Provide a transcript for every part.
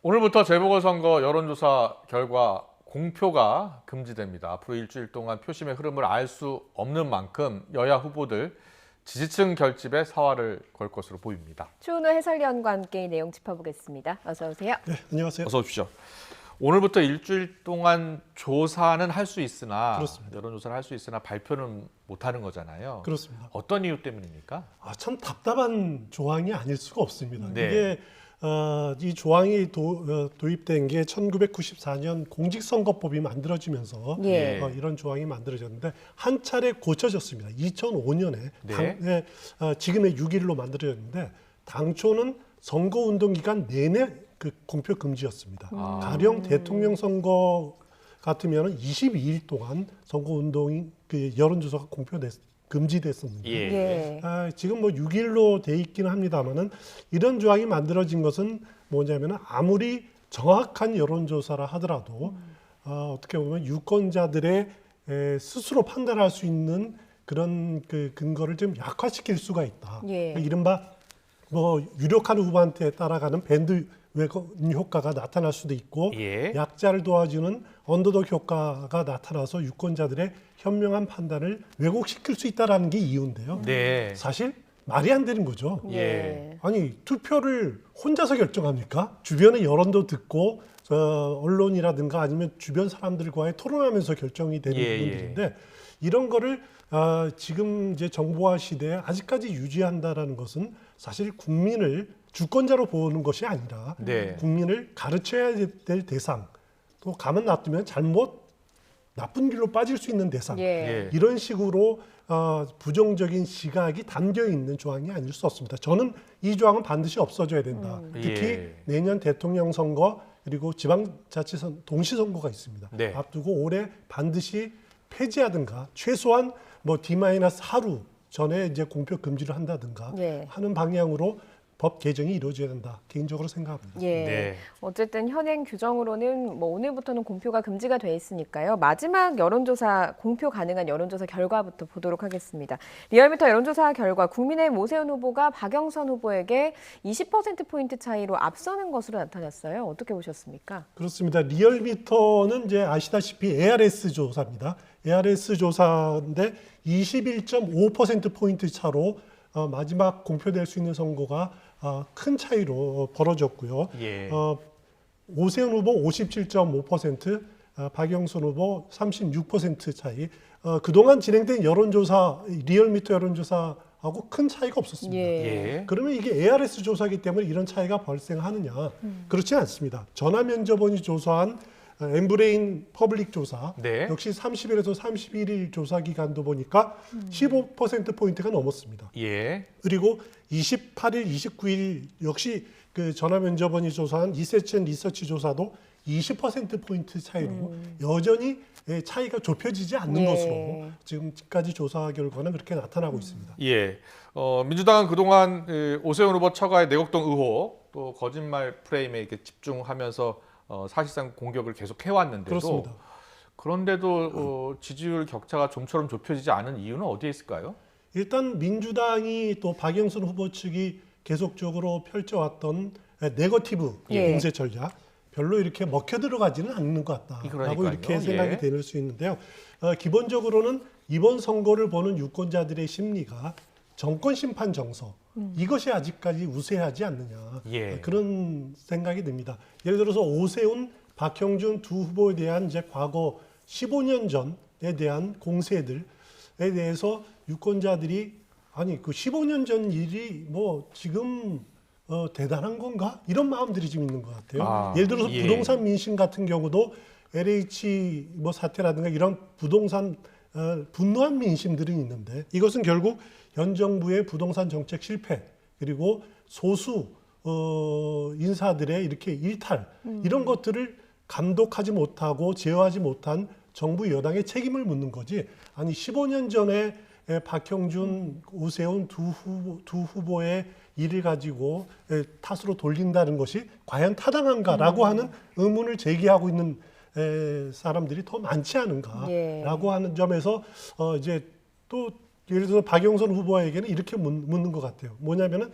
오늘부터 재보궐선거 여론조사 결과 공표가 금지됩니다. 앞으로 일주일 동안 표심의 흐름을 알 수 없는 만큼 여야 후보들 지지층 결집에 사활을 걸 것으로 보입니다. 추은호 해설위원과 함께 이 내용 짚어보겠습니다. 어서 오세요. 네, 안녕하세요. 어서 오십시오. 오늘부터 일주일 동안 조사는 할 수 있으나 그렇습니다. 여론조사를 할 수 있으나 발표는 못하는 거잖아요. 그렇습니다. 어떤 이유 때문입니까? 참 답답한 조항이 아닐 수가 없습니다. 네. 이게 이 조항이 도입된 게 1994년 공직선거법이 만들어지면서 예. 이런 조항이 만들어졌는데 한 차례 고쳐졌습니다. 2005년에 네. 지금의 6일로 만들어졌는데 당초는 선거운동 기간 내내 그 공표 금지였습니다. 가령 대통령 선거 같으면 22일 동안 선거운동이 그 여론조사가 금지됐었는데 예. 지금 뭐 6일로 돼 있기는 합니다만은 이런 조항이 만들어진 것은 뭐냐면은 아무리 정확한 여론조사라 하더라도 어떻게 보면 유권자들의 스스로 판단할 수 있는 그런 그 근거를 좀 약화시킬 수가 있다. 예. 이른바 뭐 유력한 후보한테 따라가는 밴드 웨건 효과가 나타날 수도 있고 예. 약자를 도와주는 언더독 효과가 나타나서 유권자들의 현명한 판단을 왜곡시킬 수 있다는 게 이유인데요. 네. 사실 말이 안 되는 거죠. 예. 아니 투표를 혼자서 결정합니까? 주변의 여론도 듣고 언론이라든가 아니면 주변 사람들과의 토론하면서 결정이 되는 부분들인데 이런 거를 지금 이제 정보화 시대에 아직까지 유지한다라는 것은 사실 국민을 주권자로 보는 것이 아니라 네. 국민을 가르쳐야 될 대상, 또 가만 놔두면 나쁜 길로 빠질 수 있는 대상, 예. 이런 식으로 부정적인 시각이 담겨 있는 조항이 아닐 수 없습니다. 저는 이 조항은 반드시 없어져야 된다. 특히 예. 내년 대통령 선거 그리고 지방자치선 동시선거가 있습니다. 네. 앞두고 올해 반드시 폐지하든가 최소한 뭐 D-하루 전에 이제 공표 금지를 한다든가 예. 하는 방향으로 법 개정이 이루어져야 된다. 개인적으로 생각합니다. 예. 네. 어쨌든 현행 규정으로는 뭐 오늘부터는 공표가 금지가 돼 있으니까요. 마지막 여론조사 공표 가능한 여론조사 결과부터 보도록 하겠습니다. 리얼미터 여론조사 결과 국민의힘 오세훈 후보가 박영선 후보에게 20%포인트 차이로 앞서는 것으로 나타났어요. 어떻게 보셨습니까? 그렇습니다. 리얼미터는 이제 아시다시피 ARS 조사입니다. ARS 조사인데 21.5%포인트 차로 마지막 공표될 수 있는 선거가 큰 차이로 벌어졌고요. 예. 오세훈 후보 57.5%, 박영선 후보 36% 차이. 그동안 진행된 여론조사, 리얼미터 여론조사하고 큰 차이가 없었습니다. 예. 그러면 이게 ARS 조사이기 때문에 이런 차이가 발생하느냐? 그렇지 않습니다. 전화면접원이 조사한 엠브레인 퍼블릭 조사 네. 역시 30일에서 31일 조사 기간도 보니까 15%포인트가 넘었습니다. 예. 그리고 28일, 29일 역시 그 전화면접원이 조사한 이세첸 리서치 조사도 20%포인트 차이로 여전히 차이가 좁혀지지 않는 예. 것으로 지금까지 조사 결과는 그렇게 나타나고 있습니다. 예. 민주당은 그동안 오세훈 후보 처가의 내곡동 의혹 또 거짓말 프레임에 이렇게 집중하면서 사실상 공격을 계속 해왔는데도 그렇습니다. 그런데도 지지율 격차가 좀처럼 좁혀지지 않은 이유는 어디에 있을까요? 일단 민주당이 또 박영선 후보 측이 계속적으로 펼쳐왔던 네거티브 예. 공세 전략 별로 이렇게 먹혀 들어가지는 않는 것 같다라고 그러니까요. 이렇게 생각이 예. 될 수 있는데요. 기본적으로는 이번 선거를 보는 유권자들의 심리가 정권 심판 정서 이것이 아직까지 우세하지 않느냐 예. 그런 생각이 듭니다. 예를 들어서 오세훈, 박형준 두 후보에 대한 이제 과거 15년 전에 대한 공세들에 대해서 유권자들이 아니 그 15년 전 일이 뭐 지금 대단한 건가 이런 마음들이 좀 있는 것 같아요. 예를 들어서 예. 부동산 민심 같은 경우도 LH 뭐 사태라든가 이런 부동산 분노한 민심들이 있는데 이것은 결국 현 정부의 부동산 정책 실패 그리고 소수 인사들의 이렇게 일탈 이런 것들을 감독하지 못하고 제어하지 못한 정부 여당의 책임을 묻는 거지. 아니 15년 전에 박형준, 오세훈 두 후보의 일을 가지고 탓으로 돌린다는 것이 과연 타당한가라고 하는 의문을 제기하고 있는 사람들이 더 많지 않은가라고 하는 점에서 이제 또 예를 들어서 박영선 후보에게는 이렇게 묻는 것 같아요. 뭐냐면은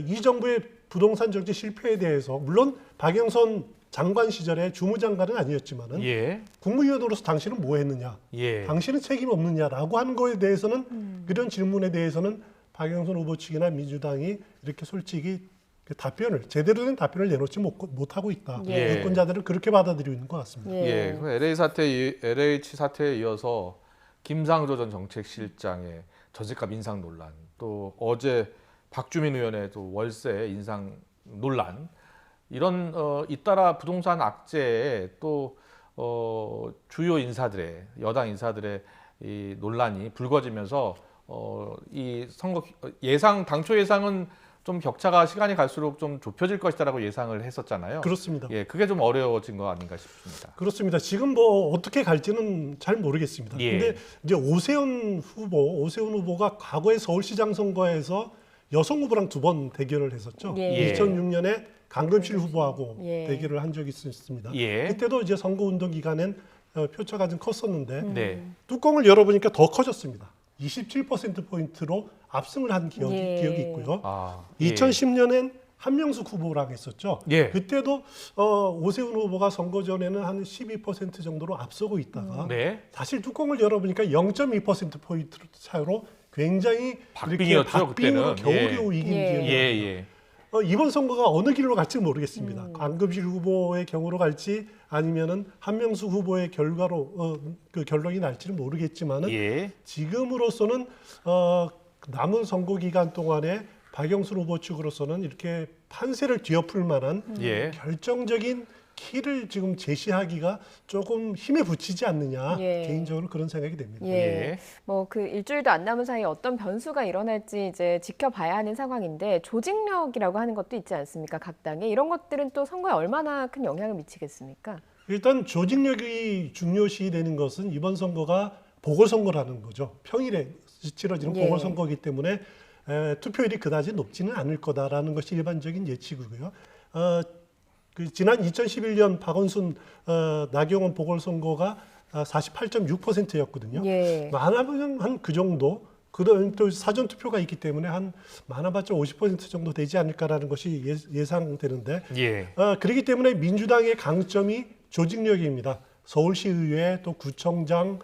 이 정부의 부동산 정책 실패에 대해서 물론 박영선 장관 시절에 주무장관은 아니었지만은 예. 국무위원으로서 당신은 뭐 했느냐? 예. 당신은 책임 없느냐라고 하는 거에 대해서는 그런 질문에 대해서는 박영선 후보 측이나 민주당이 이렇게 솔직히 그 답변을 제대로 된 답변을 내놓지 못하고 있다. 예. 유권자들은 그렇게 받아들이고 있는 것 같습니다. 예. 그 LH 사태에 이어서 김상조 전 정책실장의 전세값 인상 논란, 또 어제 박주민 의원의 또 월세 인상 논란, 이런 잇따라 부동산 악재에 또 주요 인사들의 여당 인사들의 이 논란이 불거지면서 이 선거 당초 예상은 좀 격차가 시간이 갈수록 좀 좁혀질 것이다라고 예상을 했었잖아요. 그렇습니다. 예, 그게 좀 어려워진 거 아닌가 싶습니다. 그렇습니다. 지금 뭐 어떻게 갈지는 잘 모르겠습니다. 예. 근데 이제 오세훈 후보가 과거에 서울시장 선거에서 여성 후보랑 두 번 대결을 했었죠. 예. 2006년에 강금실 후보하고 예. 대결을 한 적이 있습니다. 예. 그때도 이제 선거운동 기간엔 표차가 좀 컸었는데 네. 뚜껑을 열어보니까 더 커졌습니다. 27%포인트로 압승을 한 기억이 있고요. 예. 2010년엔 한명숙 후보랑 했었죠. 예. 그때도 오세훈 후보가 선거 전에는 한 12% 정도로 앞서고 있다가 네. 사실 뚜껑을 열어보니까 0.2%포인트 차이로 굉장히 박빙이었죠, 박빙으로 그때는. 겨우겨우 이긴 예. 기억이 예, 납니다. 예. 이번 선거가 어느 길로 갈지 모르겠습니다. 강금실 후보의 경우로 갈지 아니면은 한명숙 후보의 결과로 그 결론이 날지는 모르겠지만은 예. 지금으로서는 남은 선거 기간 동안에 박영선 후보 측으로서는 이렇게 판세를 뒤엎을 만한 예. 결정적인 키를 지금 제시하기가 조금 힘에 부치지 않느냐 예. 개인적으로 그런 생각이 됩니다. 예. 예. 뭐 그 일주일도 안 남은 사이에 어떤 변수가 일어날지 이제 지켜봐야 하는 상황인데 조직력이라고 하는 것도 있지 않습니까? 각 당에 이런 것들은 또 선거에 얼마나 큰 영향을 미치겠습니까? 일단 조직력이 중요시 되는 것은 이번 선거가 보궐선거라는 거죠. 평일에 치러지는 예. 보궐선거이기 때문에 투표율이 그다지 높지는 않을 거다라는 것이 일반적인 예측이고요. 지난 2011년 박원순 나경원 보궐선거가 48.6%였거든요. 예. 많아보면 한 그 정도. 그다음 또 사전 투표가 있기 때문에 한 많아봤자 50% 정도 되지 않을까라는 것이 예상되는데, 예. 그렇기 때문에 민주당의 강점이 조직력입니다. 서울시의회 또 구청장은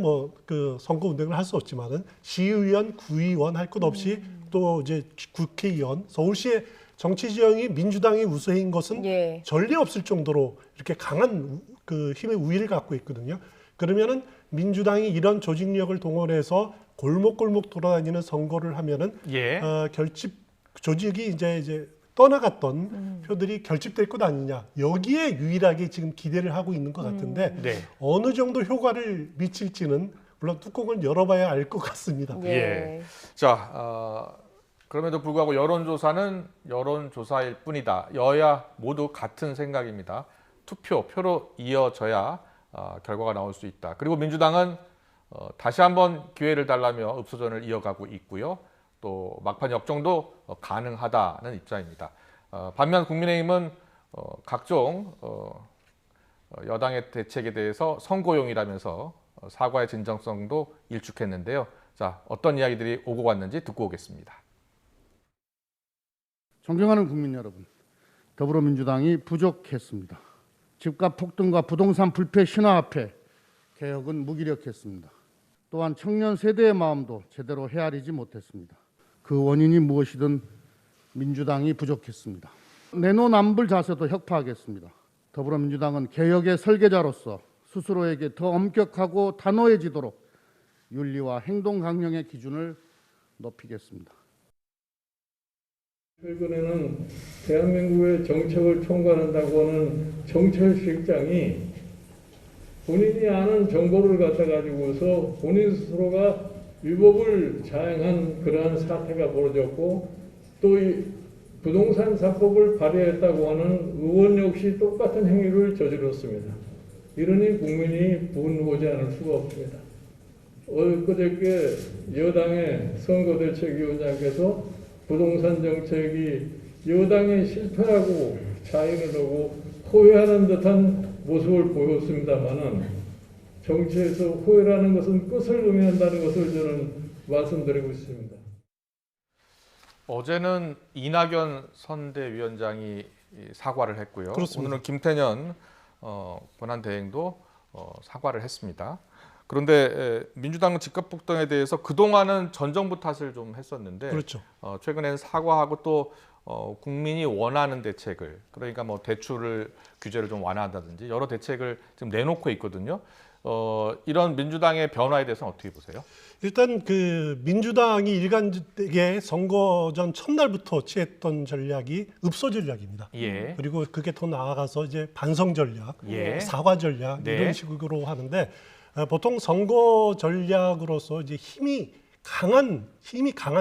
뭐 그 선거 운동을 할 수 없지만은 시의원, 구의원 할 것 없이 또 이제 국회의원, 서울시의 정치 지형이 민주당이 우세인 것은 예. 전례 없을 정도로 이렇게 강한 그 힘의 우위를 갖고 있거든요. 그러면은 민주당이 이런 조직력을 동원해서 골목골목 돌아다니는 선거를 하면은 예. 조직이 이제 떠나갔던 표들이 결집될 것 아니냐. 여기에 유일하게 지금 기대를 하고 있는 것 같은데 네. 어느 정도 효과를 미칠지는 물론 뚜껑을 열어봐야 알 것 같습니다. 예. 자, 그럼에도 불구하고 여론조사는 여론조사일 뿐이다. 여야 모두 같은 생각입니다. 표로 이어져야 결과가 나올 수 있다. 그리고 민주당은 다시 한번 기회를 달라며 읍소전을 이어가고 있고요. 또 막판 역정도 가능하다는 입장입니다. 반면 국민의힘은 각종 여당의 대책에 대해서 선거용이라면서 사과의 진정성도 일축했는데요. 자, 어떤 이야기들이 오고 갔는지 듣고 오겠습니다. 존경하는 국민 여러분, 더불어민주당이 부족했습니다. 집값 폭등과 부동산 불패 신화 앞에 개혁은 무기력했습니다. 또한 청년 세대의 마음도 제대로 헤아리지 못했습니다. 그 원인이 무엇이든 민주당이 부족했습니다. 내노남불 자세도 혁파하겠습니다. 더불어민주당은 개혁의 설계자로서 스스로에게 더 엄격하고 단호해지도록 윤리와 행동 강령의 기준을 높이겠습니다. 최근에는 대한민국의 정책을 총괄한다고 하는 정철실장이 본인이 아는 정보를 갖다 가지고서 본인 스스로가 위법을 자행한 그러한 사태가 벌어졌고, 또 이 부동산 사법을 발의했다고 하는 의원 역시 똑같은 행위를 저질렀습니다. 이러니 국민이 분노하지 않을 수가 없습니다. 엊그저께 여당의 선거대책위원장께서 부동산 정책이 여당의 실패라고 자인을 하고 호회하는 듯한 모습을 보였습니다만은, 정치에서 호회라는 것은 끝을 의미한다는 것을 저는 말씀드리고 있습니다. 어제는 이낙연 선대위원장이 사과를 했고요. 그렇습니다. 오늘은 김태년 권한대행도 사과를 했습니다. 그런데 민주당은 집값 폭등에 대해서 그동안은 전 정부 탓을 좀 했었는데 그렇죠. 최근에는 사과하고 또 국민이 원하는 대책을, 그러니까 뭐 대출을 규제를 좀 완화한다든지 여러 대책을 지금 내놓고 있거든요. 이런 민주당의 변화에 대해서는 어떻게 보세요? 일단 그 민주당이 일관되게 선거 전 첫날부터 취했던 전략이 읍소 전략입니다. 예. 그리고 그게 더 나아가서 이제 반성 전략, 예. 사과 전략 네. 이런 식으로 하는데 보통 선거 전략으로서 이제 힘이 강한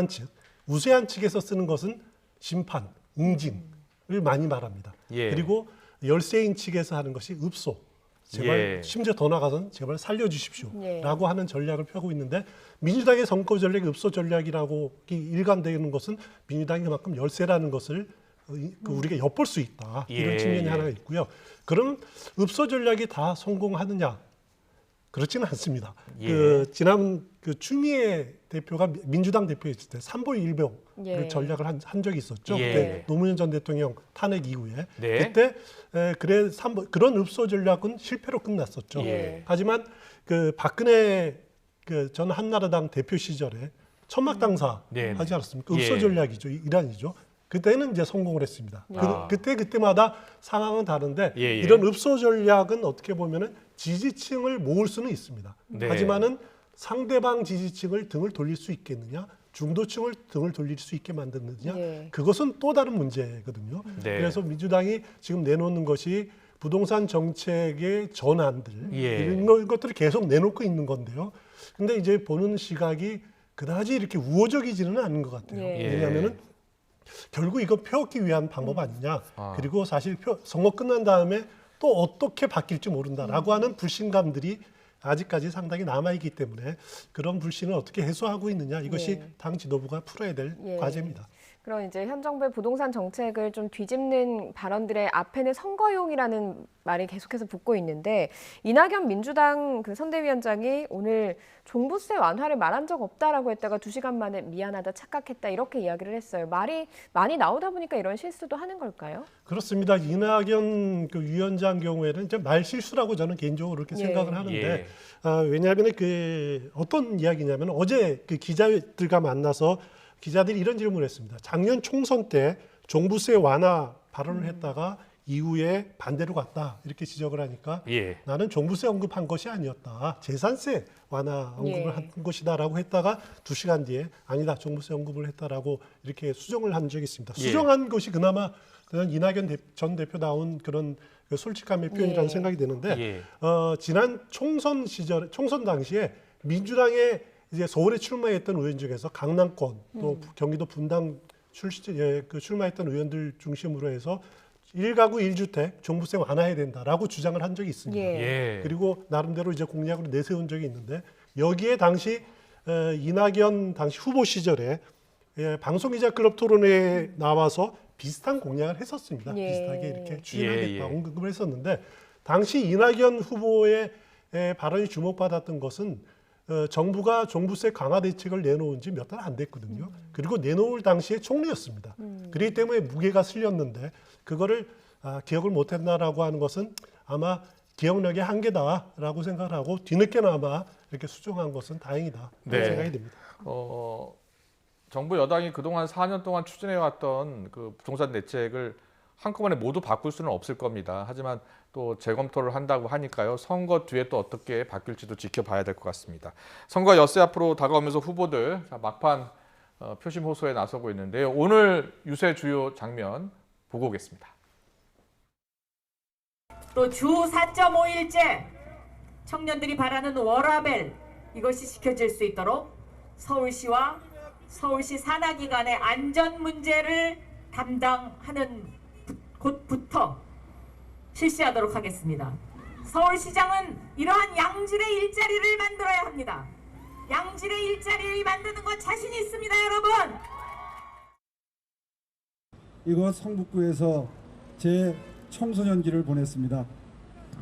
측, 우세한 측에서 쓰는 것은 심판, 응징을 많이 말합니다. 예. 그리고 열세인 측에서 하는 것이 읍소. 제발 예. 심지어 더 나가서는 제발 예. 살려주십시오라고 하는 전략을 펴고 있는데 민주당의 선거 전략이 읍소 전략이라고 일관되는 것은 민주당이 그만큼 열세라는 것을 우리가 엿볼 수 있다. 예. 이런 측면이 하나가 있고요. 그럼 읍소 전략이 다 성공하느냐? 그렇지는 않습니다. 예. 지난 추미애 대표가 민주당 대표였을 때 삼보일병 예. 전략을 한 적이 있었죠. 예. 그때 노무현 전 대통령 탄핵 이후에 네. 그때 그런 읍소 전략은 실패로 끝났었죠. 예. 하지만 박근혜 전 한나라당 대표 시절에 천막당사 네. 하지 않았습니까? 예. 읍소 전략이죠, 일환이죠. 그때는 이제 성공을 했습니다. 아. 그때마다 상황은 다른데 예, 예. 이런 읍소 전략은 어떻게 보면은 지지층을 모을 수는 있습니다. 네. 하지만은 상대방 지지층을 등을 돌릴 수 있겠느냐, 중도층을 등을 돌릴 수 있게 만드느냐, 예. 그것은 또 다른 문제거든요. 네. 그래서 민주당이 지금 내놓는 것이 부동산 정책의 전환들 예. 이런 것들을 계속 내놓고 있는 건데요. 근데 이제 보는 시각이 그다지 이렇게 우호적이지는 않은 것 같아요. 예. 왜냐하면은 결국 이거 펴기 위한 방법 아니냐. 아. 그리고 사실 선거 끝난 다음에 또 어떻게 바뀔지 모른다라고 하는 불신감들이 아직까지 상당히 남아있기 때문에 그런 불신을 어떻게 해소하고 있느냐. 이것이 예. 당 지도부가 풀어야 될 예. 과제입니다. 그럼 이제 현 정부의 부동산 정책을 좀 뒤집는 발언들의 앞에는 선거용이라는 말이 계속해서 붙고 있는데 이낙연 민주당 선대위원장이 오늘 종부세 완화를 말한 적 없다라고 했다가 2시간 만에 미안하다, 착각했다 이렇게 이야기를 했어요. 말이 많이 나오다 보니까 이런 실수도 하는 걸까요? 그렇습니다. 이낙연 위원장 경우에는 이제 말 실수라고 저는 개인적으로 그렇게 예. 생각을 하는데 예. 왜냐하면 어떤 이야기냐면 어제 기자들과 만나서 기자들이 이런 질문을 했습니다. 작년 총선 때 종부세 완화 발언을 했다가 이후에 반대로 갔다 이렇게 지적을 하니까 예. 나는 종부세 언급한 것이 아니었다. 재산세 완화 언급을 예. 한 것이다라고 했다가 2시간 뒤에 아니다. 종부세 언급을 했다라고 이렇게 수정을 한 적이 있습니다. 예. 수정한 것이 그나마 이낙연 전 대표 나온 그런 솔직함의 표현이라는 예. 생각이 드는데 예. 지난 총선 당시에 민주당의 이제 서울에 출마했던 의원 중에서 강남권 또 경기도 분당 출마했던 의원들 중심으로 해서 1가구 1주택 종부세 완화해야 된다라고 주장을 한 적이 있습니다. 예. 예. 그리고 나름대로 이제 공약으로 내세운 적이 있는데 여기에 당시 이낙연 당시 후보 시절에 방송기자 클럽 토론회에 나와서 비슷한 공약을 했었습니다. 예. 비슷하게 이렇게 추진하겠다 예, 예. 언급을 했었는데 당시 이낙연 후보의 발언이 주목받았던 것은 정부가 종부세 강화 대책을 내놓은 지 몇 달 안 됐거든요. 그리고 내놓을 당시에 총리였습니다. 그렇기 때문에 무게가 실렸는데 그거를 기억을 못했나라고 하는 것은 아마 기억력의 한계다라고 생각을 하고 뒤늦게나마 이렇게 수정한 것은 다행이다 네. 생각이 듭니다. 정부 여당이 그동안 4년 동안 추진해왔던 그 부동산 대책을 한꺼번에 모두 바꿀 수는 없을 겁니다. 하지만 또 재검토를 한다고 하니까요. 선거 뒤에 또 어떻게 바뀔지도 지켜봐야 될 것 같습니다. 선거 엿새 앞으로 다가오면서 후보들 막판 표심 호소에 나서고 있는데요. 오늘 유세 주요 장면 보고 오겠습니다. 또 주 4.5일째 청년들이 바라는 워라밸 이것이 지켜질 수 있도록 서울시와 서울시 산하기관의 안전 문제를 담당하는 곳부터 실시하도록 하겠습니다. 서울시장은 이러한 양질의 일자리를 만들어야 합니다. 양질의 일자리를 만드는 것 자신 있습니다, 여러분. 이곳 성북구에서 제 청소년기를 보냈습니다.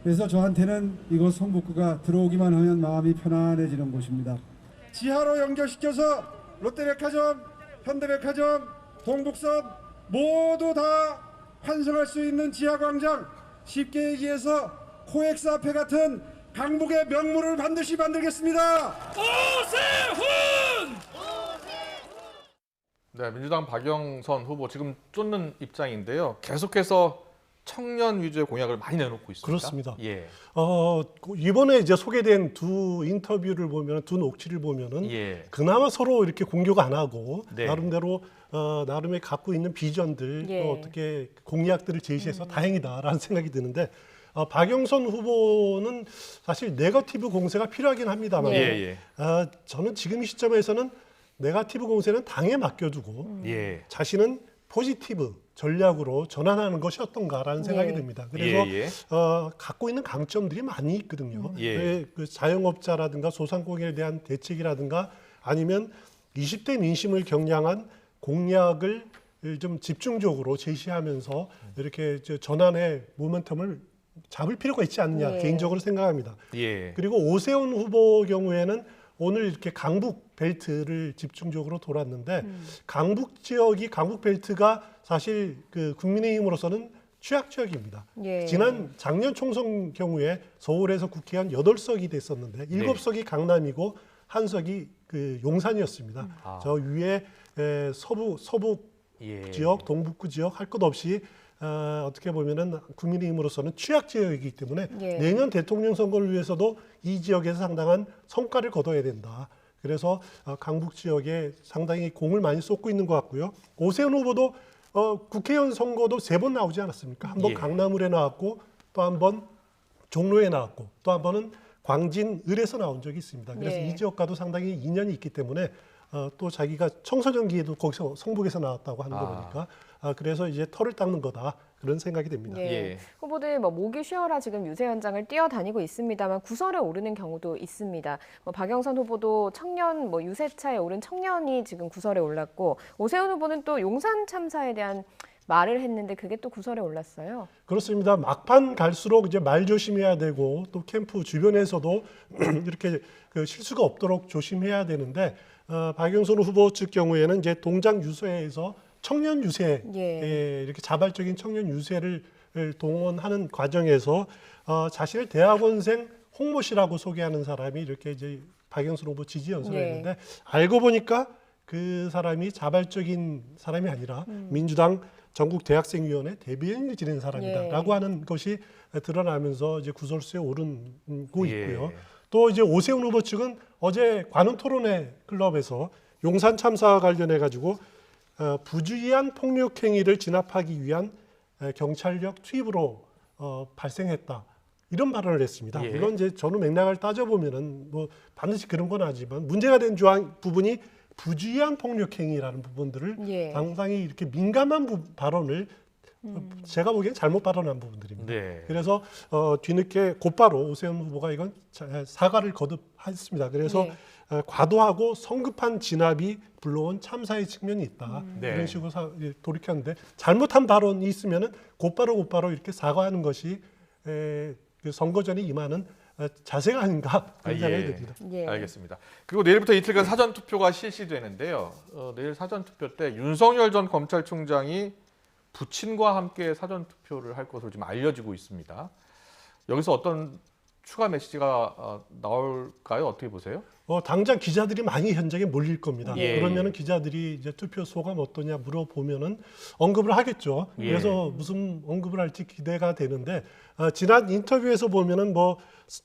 그래서 저한테는 이곳 성북구가 들어오기만 하면 마음이 편안해지는 곳입니다. 지하로 연결시켜서 롯데백화점, 현대백화점, 동북선 모두 다 환승할 수 있는 지하광장, 쉽게 얘기해서 코엑스 앞에 같은 강북의 명물을 반드시 만들겠습니다. 네, 민주당 박영선 후보 지금 쫓는 입장인데요. 계속해서 청년 위주의 공약을 많이 내놓고 있습니다. 그렇습니다. 예. 이번에 이제 소개된 두 인터뷰를 보면, 두 녹취를 보면은 예. 그나마 서로 이렇게 공격 안 하고 네. 나름대로 나름의 갖고 있는 비전들 예. 또 어떻게 공약들을 제시해서 다행이다라는 생각이 드는데 박영선 후보는 사실 네거티브 공세가 필요하긴 합니다만 예. 저는 지금 이 시점에서는 네거티브 공세는 당에 맡겨두고 예. 자신은 포지티브 전략으로 전환하는 것이 어떤가라는 생각이 예. 듭니다. 그래서 예. 갖고 있는 강점들이 많이 있거든요. 예. 그 자영업자라든가 소상공인에 대한 대책이라든가 아니면 20대 민심을 겨냥한 공약을 좀 집중적으로 제시하면서 이렇게 전환의 모멘텀을 잡을 필요가 있지 않느냐 예. 개인적으로 생각합니다. 예. 그리고 오세훈 후보 경우에는 오늘 이렇게 강북 벨트를 집중적으로 돌았는데 강북 지역이 강북 벨트가 사실 그 국민의힘으로서는 취약 지역입니다. 예. 작년 총선 경우에 서울에서 국회의원 8석이 됐었는데 7석이 강남이고 1석이 그 용산이었습니다. 저 위에 서부 예. 지역, 동북부 지역 할 것 없이 어떻게 보면은 국민의힘으로서는 취약 지역이기 때문에 예. 내년 대통령 선거를 위해서도 이 지역에서 상당한 성과를 거둬야 된다. 그래서 강북 지역에 상당히 공을 많이 쏟고 있는 것 같고요. 오세훈 후보도 국회의원 선거도 3번 나오지 않았습니까? 한 번 예. 강남을에 나왔고 또 한 번 종로에 나왔고 또 한 번은 광진 을에서 나온 적이 있습니다. 그래서 예. 이 지역과도 상당히 인연이 있기 때문에 또 자기가 청소년기에도 거기서 성북에서 나왔다고 하는 거 보니까 그래서 이제 털을 닦는 거다 그런 생각이 됩니다. 예. 예. 후보들 목이 쉬어라 지금 유세 현장을 뛰어다니고 있습니다만 구설에 오르는 경우도 있습니다. 박영선 후보도 청년 유세차에 오른 청년이 지금 구설에 올랐고 오세훈 후보는 또 용산 참사에 대한 말을 했는데 그게 또 구설에 올랐어요. 그렇습니다. 막판 갈수록 이제 말 조심해야 되고 또 캠프 주변에서도 이렇게 그 실수가 없도록 조심해야 되는데 박영선 후보 측 경우에는 이제 동장 유세에서 청년 유세 이렇게 자발적인 청년 유세를 동원하는 과정에서 자신을 대학원생 홍모씨라고 소개하는 사람이 이렇게 이제 박영선 후보 지지 연설을 했는데 알고 보니까 그 사람이 자발적인 사람이 아니라 민주당 전국 대학생위원회 대변인을 지낸 사람이다라고 하는 것이 드러나면서 이제 구설수에 오르고 있고요. 또 이제 오세훈 후보 측은 어제 관훈 토론회 클럽에서 용산 참사와 관련해 가지고 부주의한 폭력 행위를 진압하기 위한 경찰력 투입으로 발생했다. 이런 발언을 했습니다. 예. 물론 이제 전후 맥락을 따져보면은 반드시 그런 건 아니지만 문제가 된 부분이 부주의한 폭력 행위라는 부분들을 상당히 이렇게 민감한 발언을 제가 보기엔 잘못 발언한 부분들입니다. 네. 그래서 뒤늦게 곧바로 오세훈 후보가 이건 사과를 거듭했습니다. 그래서 과도하고 성급한 진압이 불러온 참사의 측면이 있다. 이런 식으로 돌이켰는데 잘못한 발언이 있으면은 곧바로 이렇게 사과하는 것이 그 선거 전에 임하는 자세가 아닌가 그런 생각이 듭니다. 알겠습니다. 그리고 내일부터 이틀간 사전 투표가 실시되는데요. 내일 사전 투표 때 윤석열 전 검찰총장이 부친과 함께 사전 투표를 할 것으로 지금 알려지고 있습니다. 여기서 어떤 추가 메시지가 나올까요? 어떻게 보세요? 당장 기자들이 많이 현장에 몰릴 겁니다. 그러면은 기자들이 이제 투표 소감 어떠냐 물어보면은 언급을 하겠죠. 그래서 무슨 언급을 할지 기대가 되는데 지난 인터뷰에서 보면은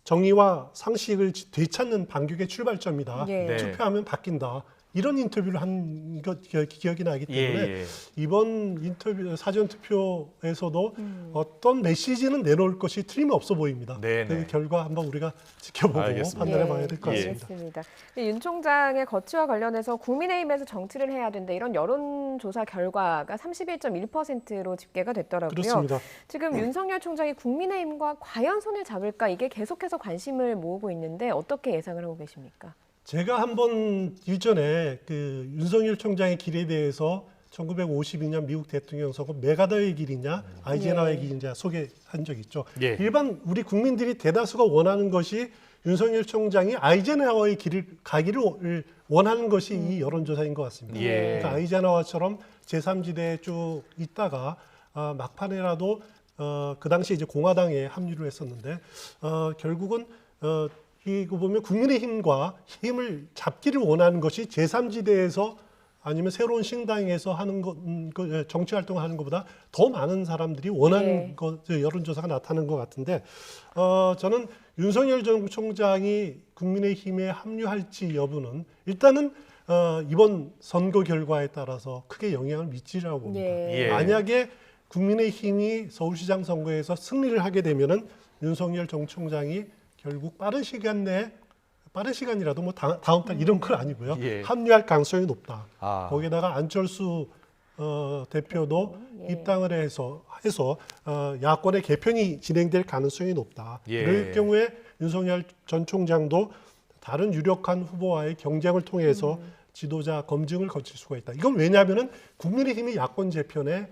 정의와 상식을 되찾는 반격의 출발점이다. 투표하면 바뀐다. 이런 인터뷰를 한 것 기억이 나기 때문에 이번 인터뷰 사전 투표에서도 어떤 메시지는 내놓을 것이 틀림없어 보입니다. 그 결과 한번 우리가 지켜보고 판단해봐야 될 것 같습니다. 알겠습니다. 윤 총장의 거취와 관련해서 국민의힘에서 정치를 해야 된다 이런 여론조사 결과가 31.1%로 집계가 됐더라고요. 그렇습니다. 지금 윤석열 총장이 국민의힘과 과연 손을 잡을까 이게 계속해서 관심을 모으고 있는데 어떻게 예상을 하고 계십니까? 제가 한번 이전에 그 윤석열 총장의 길에 대해서 1952년 미국 대통령 선거 메가더의 길이냐 아이젠하워의 길이냐 소개한 적이 있죠. 일반 우리 국민들이 대다수가 원하는 것이 윤석열 총장이 아이젠하워의 길을 가기를 원하는 것이 이 여론조사인 것 같습니다. 그러니까 아이젠하워처럼 제3지대에 쭉 있다가 막판에라도 그 당시 이제 공화당에 합류를 했었는데 결국은 이거 보면 국민의힘과 힘을 잡기를 원하는 것이 제3지대에서 아니면 새로운 신당에서 하는 것, 정치 활동을 하는 것보다 더 많은 사람들이 원하는 것, 여론조사가 나타나는 것 같은데, 저는 윤석열 전 총장이 국민의힘에 합류할지 여부는 일단은 이번 선거 결과에 따라서 크게 영향을 미치리라고 봅니다. 예. 만약에 국민의힘이 서울시장 선거에서 승리를 하게 되면은 윤석열 전 총장이 결국 빠른 시간 내에 빠른 시간이라도 뭐 다음 달 이런 건 아니고요. 예. 합류할 가능성이 높다. 아. 거기에다가 안철수 대표도 입당을 해서 야권의 개편이 진행될 가능성이 높다. 예. 그럴 경우에 윤석열 전 총장도 다른 유력한 후보와의 경쟁을 통해서 지도자 검증을 거칠 수가 있다. 이건 왜냐하면은 국민의힘이 야권 재편에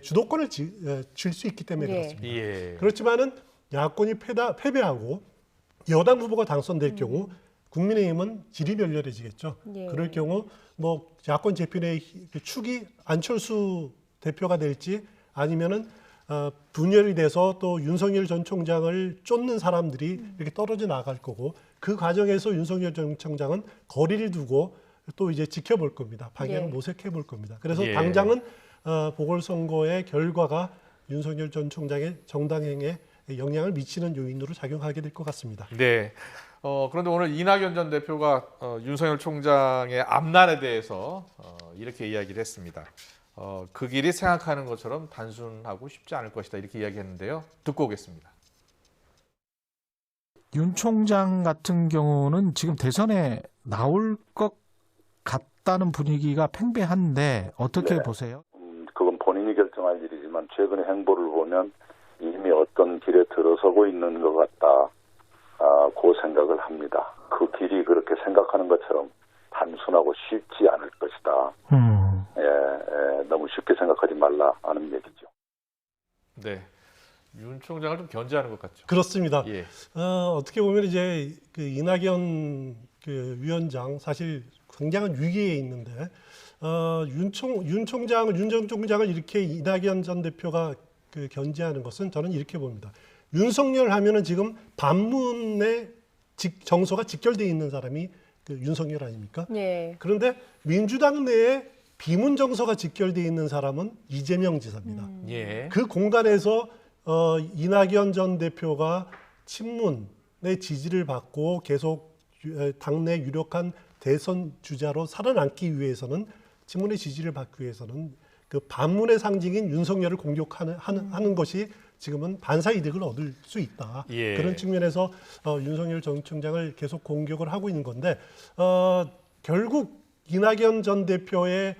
주도권을 질 수 있기 때문에 그렇습니다. 예. 그렇지만은 야권이 패배하고 여당 후보가 당선될 경우 국민의힘은 지리멸렬해지겠죠. 예. 그럴 경우 뭐 야권 재편의 축이 안철수 대표가 될지 아니면은 분열이 돼서 또 윤석열 전 총장을 쫓는 사람들이 이렇게 떨어져 나갈 거고 그 과정에서 윤석열 전 총장은 거리를 두고 또 이제 지켜볼 겁니다. 방향을 모색해 볼 겁니다. 그래서 예. 당장은 보궐선거의 결과가 윤석열 전 총장의 정당행에 영향을 미치는 요인으로 작용하게 될 것 같습니다. 네. 그런데 오늘 이낙연 전 대표가 윤석열 총장의 앞날에 대해서 이렇게 이야기를 했습니다. 그 길이 생각하는 것처럼 단순하고 쉽지 않을 것이다 이렇게 이야기했는데요. 듣고 오겠습니다. 윤 총장 같은 경우는 지금 대선에 나올 것 같다는 분위기가 팽배한데 어떻게 네. 보세요? 그건 본인이 결정할 일이지만 최근의 행보를 보면 이미 어떤 길에 들어서고 있는 것 같다. 그 생각을 합니다. 그 길이 그렇게 생각하는 것처럼 단순하고 쉽지 않을 것이다. 너무 쉽게 생각하지 말라 하는 얘기죠. 네. 윤 총장을 좀 견제하는 것 같죠. 그렇습니다. 예. 어떻게 보면 이제 그 이낙연 그 위원장 사실 굉장한 위기에 있는데 윤 총장을 이렇게 이낙연 전 대표가 그 견제하는 것은 저는 이렇게 봅니다. 윤석열 하면은 지금 반문의 정서가 직결되어 있는 사람이 그 윤석열 아닙니까? 예. 그런데 민주당 내에 비문 정서가 직결되어 있는 사람은 이재명 지사입니다. 예. 그 공간에서 이낙연 전 대표가 친문의 지지를 받고 계속 당내 유력한 대선 주자로 살아남기 위해서는 친문의 지지를 받기 위해서는 그 반문의 상징인 윤석열을 공격하는 것이 지금은 반사 이득을 얻을 수 있다. 예. 그런 측면에서 윤석열 전 총장을 계속 공격을 하고 있는 건데 결국 이낙연 전 대표의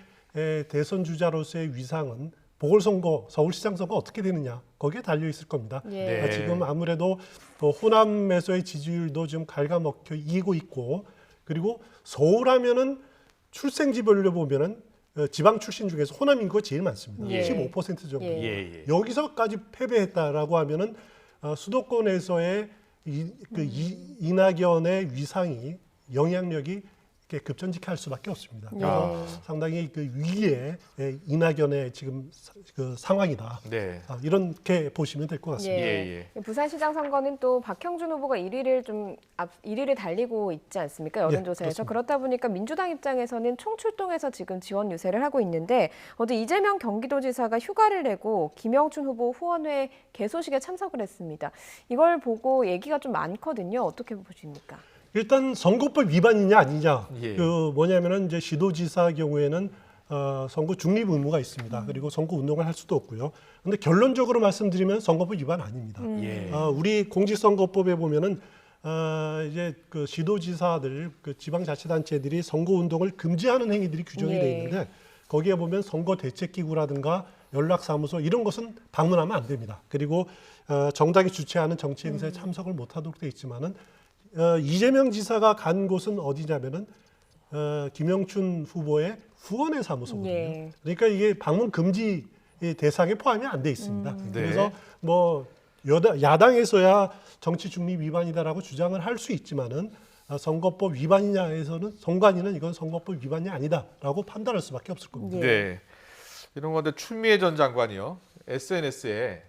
대선 주자로서의 위상은 보궐선거, 서울시장 선거 어떻게 되느냐 거기에 달려 있을 겁니다. 예. 네. 지금 아무래도 호남에서의 지지율도 좀 갉아먹혀 이기고 있고 그리고 서울하면은 출생지별로 보면은 지방 출신 중에서 호남 인구가 제일 많습니다. 예. 15% 정도. 예. 여기서까지 패배했다라고 하면은 수도권에서의 이낙연의 위상이 영향력이 이렇게 급전직할 수밖에 없습니다. 그래서 상당히 그 위기에 이낙연의 지금 그 상황이다. 네. 이렇게 보시면 될 것 같습니다. 예. 부산시장 선거는 또 박형준 후보가 1위를 달리고 있지 않습니까? 여론조사에서. 네, 그렇다 보니까 민주당 입장에서는 총출동해서 지금 지원 유세를 하고 있는데 어제 이재명 경기도지사가 휴가를 내고 김영춘 후보 후원회 개소식에 참석을 했습니다. 이걸 보고 얘기가 좀 많거든요. 어떻게 보십니까? 일단 선거법 위반이냐 아니냐. 예. 뭐냐면은 이제 시도지사 경우에는 선거 중립 의무가 있습니다. 그리고 선거 운동을 할 수도 없고요. 근데 결론적으로 말씀드리면 선거법 위반 아닙니다. 예. 우리 공직선거법에 보면은 이제 그 시도지사들, 그 지방자치단체들이 선거 운동을 금지하는 행위들이 규정이 되어 있는데 거기에 보면 선거 대책기구라든가 연락사무소 이런 것은 방문하면 안 됩니다. 그리고 정당이 주최하는 정치 행사에 참석을 못하도록 되어 있지만은 이재명 지사가 간 곳은 어디냐면은 김영춘 후보의 후원회 사무소거든요. 예. 그러니까 이게 방문 금지 대상에 포함이 안 돼 있습니다. 네. 그래서 뭐 야당에서야 정치 중립 위반이다라고 주장을 할 수 있지만은 선거법 위반이냐에서는 선관위는 이건 선거법 위반이 아니다라고 판단할 수밖에 없을 겁니다. 네. 이런 건데 추미애 전 장관이요. SNS에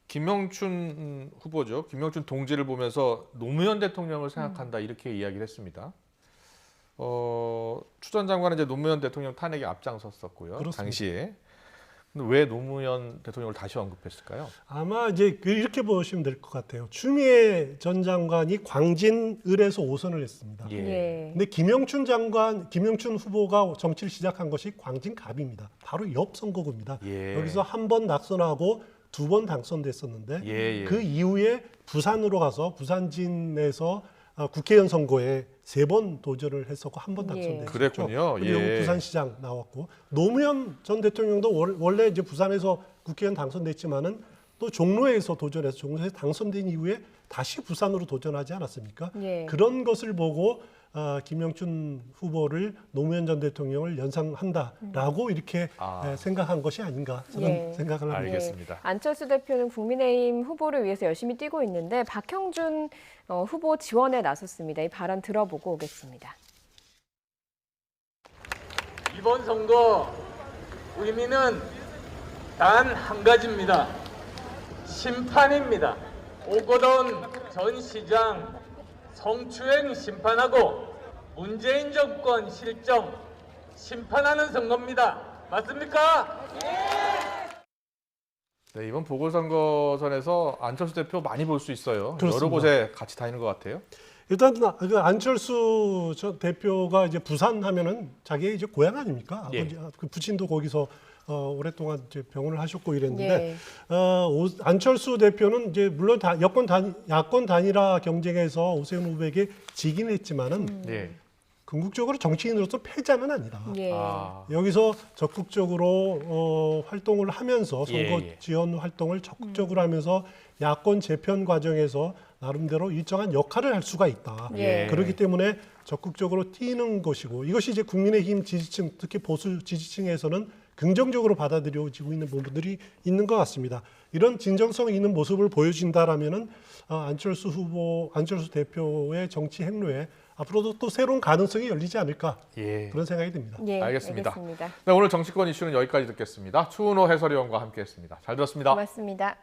김영춘 후보죠. 김영춘 동지를 보면서 노무현 대통령을 생각한다 이렇게 이야기를 했습니다. 추 전 장관은 이제 노무현 대통령 탄핵에 앞장섰었고요. 그렇습니다. 당시에. 근데 왜 노무현 대통령을 다시 언급했을까요? 아마 이제 이렇게 보시면 될 것 같아요. 추미애 전 장관이 광진을에서 5선을 했습니다. 예. 근데 김영춘 후보가 정치를 시작한 것이 광진갑입니다. 바로 옆 선거구입니다. 예. 여기서 한 번 낙선하고 2번 당선됐었는데 예. 그 이후에 부산으로 가서 부산진에서 국회의원 선거에 3번 도전을 했었고 한 번 당선됐죠. 그랬군요. 그리고 예. 부산시장 나왔고 노무현 전 대통령도 원래 이제 부산에서 국회의원 당선됐지만은 또 종로에서 도전해서 종로에서 당선된 이후에 다시 부산으로 도전하지 않았습니까? 예. 그런 것을 보고 김영춘 후보를 노무현 전 대통령을 연상한다라고 이렇게 생각한 것이 아닌가 저는 생각을 합니다. 알겠습니다. 안철수 대표는 국민의힘 후보를 위해서 열심히 뛰고 있는데 박형준 후보 지원에 나섰습니다. 이 발언 들어보고 오겠습니다. 이번 선거 의미는 단 한 가지입니다. 심판입니다. 오거돈 전 시장 성추행 심판하고 문재인 정권 실정 심판하는 선거입니다. 맞습니까? 네, 이번 보궐선거전에서 안철수 대표 많이 볼 수 있어요. 그렇습니다. 여러 곳에 같이 다니는 것 같아요. 일단 그 안철수 전 대표가 이제 부산 하면은 자기의 이제 고향 아닙니까? 예. 아버지 그 부친도 거기서 오랫동안 이제 병원을 하셨고 이랬는데 예. 안철수 대표는 이제 물론 야권 단일화 경쟁에서 오세훈 후보에게 지긴 했지만은 예. 궁극적으로 정치인으로서 패자는 아니다. 예. 여기서 적극적으로 활동을 하면서 선거 예. 지원 활동을 적극적으로 하면서 야권 재편 과정에서 나름대로 일정한 역할을 할 수가 있다. 예. 그렇기 때문에 적극적으로 뛰는 것이고 이것이 이제 국민의힘 지지층 특히 보수 지지층에서는 긍정적으로 받아들여지고 있는 부분들이 있는 것 같습니다. 이런 진정성 있는 모습을 보여준다라면은 안철수 대표의 정치 행로에 앞으로도 또 새로운 가능성이 열리지 않을까 그런 생각이 듭니다. 예, 알겠습니다. 알겠습니다. 네, 오늘 정치권 이슈는 여기까지 듣겠습니다. 추은호 해설위원과 함께했습니다. 잘 들었습니다. 고맙습니다.